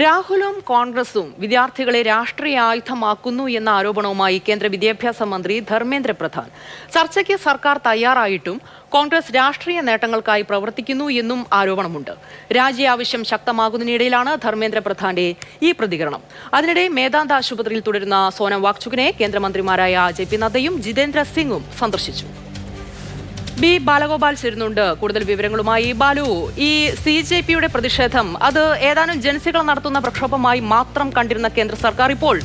രാഹുലും കോൺഗ്രസും വിദ്യാർത്ഥികളെ രാഷ്ട്രീയ ആയുധമാക്കുന്നു എന്ന ആരോപണവുമായി കേന്ദ്ര വിദ്യാഭ്യാസ മന്ത്രി ധർമ്മേന്ദ്ര പ്രധാൻ. ചർച്ചയ്ക്ക് സർക്കാർ തയ്യാറായിട്ടും കോൺഗ്രസ് രാഷ്ട്രീയ നേട്ടങ്ങൾക്കായി പ്രവർത്തിക്കുന്നു എന്നും ആരോപണമുണ്ട്. രാജി ആവശ്യം ശക്തമാകുന്നതിനിടയിലാണ് ധർമ്മേന്ദ്ര പ്രധാന്റെ ഈ പ്രതികരണം. അതിനിടെ മേദാന്ത ആശുപത്രിയിൽ തുടരുന്ന സോനം വാങ്ചുകിനെ കേന്ദ്രമന്ത്രിമാരായ ജെ.പി. നദ്ദയും ജിതേന്ദ്ര സിംഗും സന്ദർശിച്ചു. ബി ബാലഗോപാൽ ചേരുന്നുണ്ട് കൂടുതൽ വിവരങ്ങളുമായി. ബാലു, ഈ CJPയുടെ പ്രതിഷേധം അത് ഏതാനും ജൻസികൾ നടത്തുന്ന പ്രക്ഷോഭമായി മാത്രം കണ്ടിരുന്ന കേന്ദ്ര സർക്കാർ ഇപ്പോൾ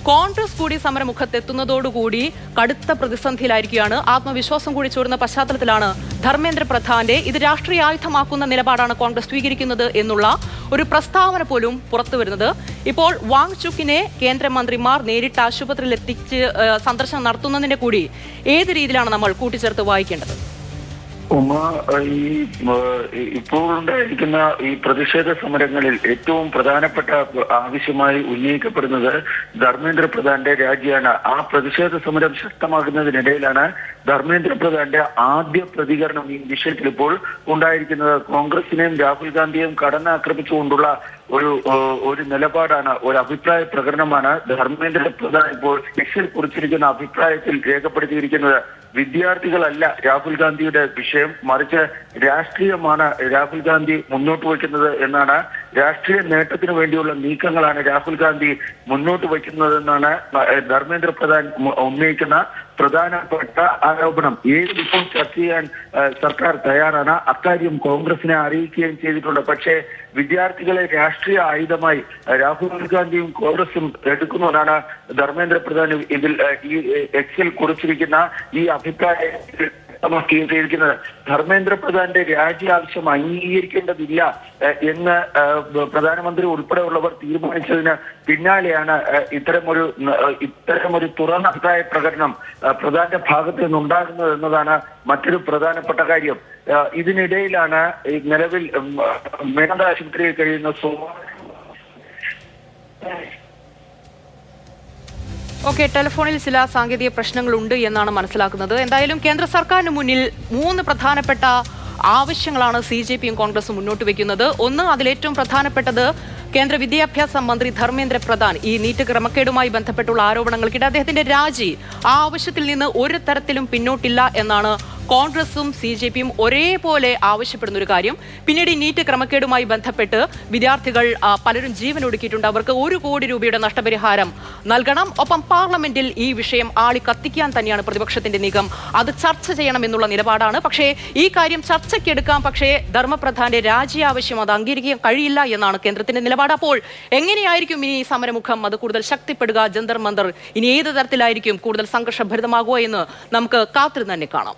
കോൺഗ്രസ് കൂടി സമരമുഖത്തെത്തുന്നതോടുകൂടി കടുത്ത പ്രതിസന്ധിയിലായിരിക്കുകയാണ്. ആത്മവിശ്വാസം കൂടി ചോരുന്ന പശ്ചാത്തലത്തിലാണ് ധർമ്മേന്ദ്ര പ്രധാന്റെ ഇത് രാഷ്ട്രീയ ആയുധമാക്കുന്ന നിലപാടാണ് കോൺഗ്രസ് സ്വീകരിക്കുന്നത് എന്നുള്ള ഒരു പ്രസ്താവന പോലും പുറത്തുവരുന്നത്. ഇപ്പോൾ വാങ്ചുക്കിനെ കേന്ദ്രമന്ത്രിമാർ നേരിട്ട് ആശുപത്രിയിൽ എത്തിച്ച് സന്ദർശനം നടത്തുന്നതിന്റെ കൂടി ഏത് രീതിയിലാണ് നമ്മൾ കൂട്ടിച്ചേർത്ത് വായിക്കേണ്ടത്? ഇപ്പോഴുണ്ടായിരിക്കുന്ന ഈ പ്രതിഷേധ സമരങ്ങളിൽ ഏറ്റവും പ്രധാനപ്പെട്ട ആവശ്യമായി ഉന്നയിക്കപ്പെടുന്നത് ധർമ്മേന്ദ്ര പ്രധാന്റെ രാജിയാണ്. ആ പ്രതിഷേധ സമരം ശക്തമാകുന്നതിനിടയിലാണ് ധർമ്മേന്ദ്ര പ്രധാന്റെ ആദ്യ പ്രതികരണം ഈ വിഷയത്തിൽ ഇപ്പോൾ ഉണ്ടായിരിക്കുന്നത്. കോൺഗ്രസിനെയും രാഹുൽ ഗാന്ധിയെയും കടന്നാക്രമിച്ചുകൊണ്ടുള്ള ഒരു നിലപാടാണ്, ഒരു അഭിപ്രായ പ്രകടനമാണ് ധർമ്മേന്ദ്ര പ്രധാൻ ഇപ്പോൾ എക്സിൽ കുറിച്ചിരിക്കുന്ന അഭിപ്രായത്തിൽ രേഖപ്പെടുത്തിയിരിക്കുന്നത്. വിദ്യാർത്ഥികളല്ല രാഹുൽ ഗാന്ധിയുടെ വിഷയം, മറിച്ച് രാഷ്ട്രീയമാണ് രാഹുൽ ഗാന്ധി മുന്നോട്ട് വയ്ക്കുന്നത് എന്നാണ്. രാഷ്ട്രീയ നേട്ടത്തിന് വേണ്ടിയുള്ള നീക്കങ്ങളാണ് രാഹുൽ ഗാന്ധി മുന്നോട്ട് വയ്ക്കുന്നതെന്നാണ് ധർമ്മേന്ദ്ര പ്രധാൻ ഉന്നയിക്കുന്ന പ്രധാനപ്പെട്ട ആരോപണം. ഏത് ഇപ്പോൾ ചർച്ച ചെയ്യാൻ സർക്കാർ തയ്യാറാണ്, അക്കാര്യം കോൺഗ്രസിനെ അറിയിക്കുകയും ചെയ്തിട്ടുണ്ട്. പക്ഷേ വിദ്യാർത്ഥികളെ രാഷ്ട്രീയ ആയുധമായി രാഹുൽ ഗാന്ധിയും കോൺഗ്രസും എടുക്കുന്നതാണ് ധർമ്മേന്ദ്ര പ്രധാൻ ഇതിൽ ഈ എക്സിൽ കുറിച്ചിരിക്കുന്ന ഈ അഭിപ്രായത്തിൽ ചെയ്തിരിക്കുന്നത്. ധർമ്മേന്ദ്ര പ്രധാന്റെ രാജി ആവശ്യം അംഗീകരിക്കേണ്ടതില്ല എന്ന് പ്രധാനമന്ത്രി ഉൾപ്പെടെയുള്ളവർ തീരുമാനിച്ചതിന് പിന്നാലെയാണ് ഇത്തരമൊരു തുറന്ന അഭിപ്രായ പ്രകടനം പ്രധാന്റെ ഭാഗത്ത് നിന്നുണ്ടാകുന്നത് എന്നതാണ് മറ്റൊരു പ്രധാനപ്പെട്ട കാര്യം. ഇതിനിടയിലാണ് നിലവിൽ മേദാന്ത ആശുപത്രിയിൽ കഴിയുന്ന ടെലിഫോണിൽ ചില സാങ്കേതിക പ്രശ്നങ്ങളുണ്ട് എന്നാണ് മനസ്സിലാക്കുന്നത്. എന്തായാലും കേന്ദ്ര സർക്കാരിന് മുന്നിൽ 3 പ്രധാനപ്പെട്ട ആവശ്യങ്ങളാണ് CJPയും കോൺഗ്രസും മുന്നോട്ട് വയ്ക്കുന്നത്. ഒന്ന്, അതിലേറ്റവും പ്രധാനപ്പെട്ടത് കേന്ദ്ര വിദ്യാഭ്യാസ മന്ത്രി ധർമ്മേന്ദ്ര പ്രധാൻ ഈ നീറ്റ് ക്രമക്കേടുമായി ബന്ധപ്പെട്ടുള്ള ആരോപണങ്ങൾക്കിടെ അദ്ദേഹത്തിന്റെ രാജി ആ ആവശ്യത്തിൽ നിന്ന് ഒരു തരത്തിലും പിന്നോട്ടില്ല എന്നാണ് കോൺഗ്രസും CJPയും ഒരേപോലെ ആവശ്യപ്പെടുന്ന ഒരു കാര്യം. പിന്നീട് ഈ നീറ്റ് ക്രമക്കേടുമായി ബന്ധപ്പെട്ട് വിദ്യാർത്ഥികൾ പലരും ജീവനൊടുക്കിയിട്ടുണ്ട്. അവർക്ക് 1 കോടി രൂപയുടെ നഷ്ടപരിഹാരം നൽകണം. ഒപ്പം പാർലമെന്റിൽ ഈ വിഷയം കത്തിക്കാൻ തന്നെയാണ് പ്രതിപക്ഷത്തിന്റെ നീക്കം. അത് ചർച്ച ചെയ്യണമെന്നുള്ള നിലപാടാണ്. പക്ഷേ ഈ കാര്യം ചർച്ചയ്ക്കെടുക്കാം, പക്ഷേ ധർമ്മപ്രധാന്റെ രാജി ആവശ്യം അത് അംഗീകരിക്കാൻ കഴിയില്ല എന്നാണ് കേന്ദ്രത്തിന്റെ നിലപാട്. അപ്പോൾ എങ്ങനെയായിരിക്കും ഇനി സമരമുഖം അത് കൂടുതൽ ശക്തിപ്പെടുക? ജന്തർ മന്തർ ഇനി ഏത് തരത്തിലായിരിക്കും കൂടുതൽ സംഘർഷഭരിതമാകുക എന്ന് നമുക്ക് കാത്തിരുന്ന് തന്നെ കാണാം.